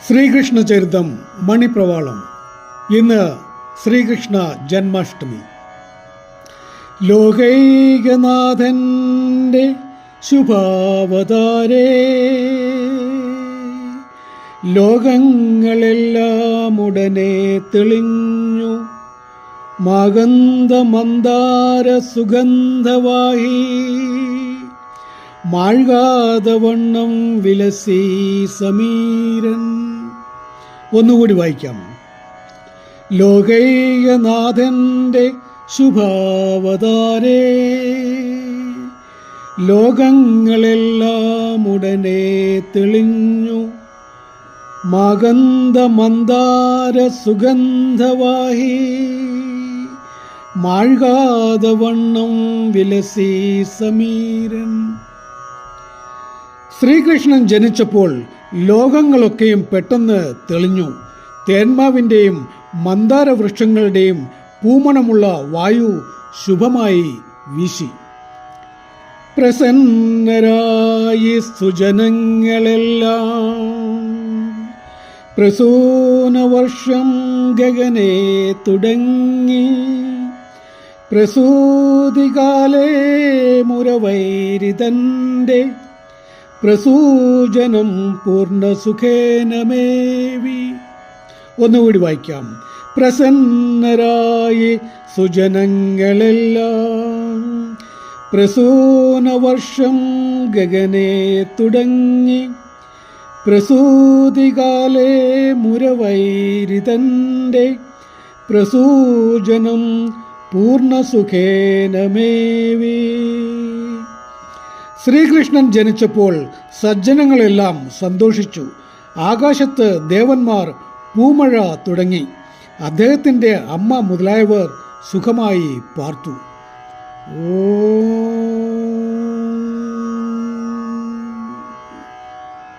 ശ്രീകൃഷ്ണ ചരിതം മണിപ്രവാളം. ഇന്ന് ശ്രീകൃഷ്ണ ജന്മാഷ്ടമി. ലോകൈകനാഥന്റെ ശുഭാവതാരേ, ലോകങ്ങളെല്ലാം ഉടനെ തെളിഞ്ഞു. മകന്ദമന്ദാര സുഗന്ധവാഹി, മാഴ്കാതവണ്ണം വിലസി സമീരൻ. ഒന്നുകൂടി വായിക്കാം. ലോകൈകനാഥന്റെ ശുഭാവതാരേ, ലോകങ്ങളെല്ലാം ഉടനെ തെളിഞ്ഞു. മകന്ദമന്ദാര സുഗന്ധവാഹി, മാഴ്കാതവണ്ണം വിലസി സമീരൻ. ശ്രീകൃഷ്ണൻ ജനിച്ചപ്പോൾ ലോകങ്ങളൊക്കെയും പെട്ടെന്ന് തെളിഞ്ഞു. തേന്മാവിൻ്റെയും മന്ദാരവൃക്ഷങ്ങളുടെയും പൂമണമുള്ള വായു ശുഭമായി വീശി. പ്രസന്നരായി സുജനങ്ങളെല്ലാം പ്രസൂനവർഷം ഗഗനെ തുടങ്ങി. പ്രസൂതികാലേ മുരവൈരിതന്റെ പ്രസൂജനം പൂർണ്ണസുഖേനമേവി. ഒന്നുകൂടി വായിക്കാം. പ്രസന്നരായി സുജനങ്ങളെല്ലാം പ്രസൂനവർഷം ഗഗനെ തുടങ്ങി. പ്രസൂതികാലേ മുരവൈരിതന്റെ പ്രസൂജനം പൂർണ്ണസുഖേനമേവി. ശ്രീകൃഷ്ണൻ ജനിച്ചപ്പോൾ സജ്ജനങ്ങളെല്ലാം സന്തോഷിച്ചു. ആകാശത്ത് ദേവന്മാർ പൂമഴ തുടങ്ങി. അദ്ദേഹത്തിൻ്റെ അമ്മ മുതലായവർ സുഖമായി പാർത്തു.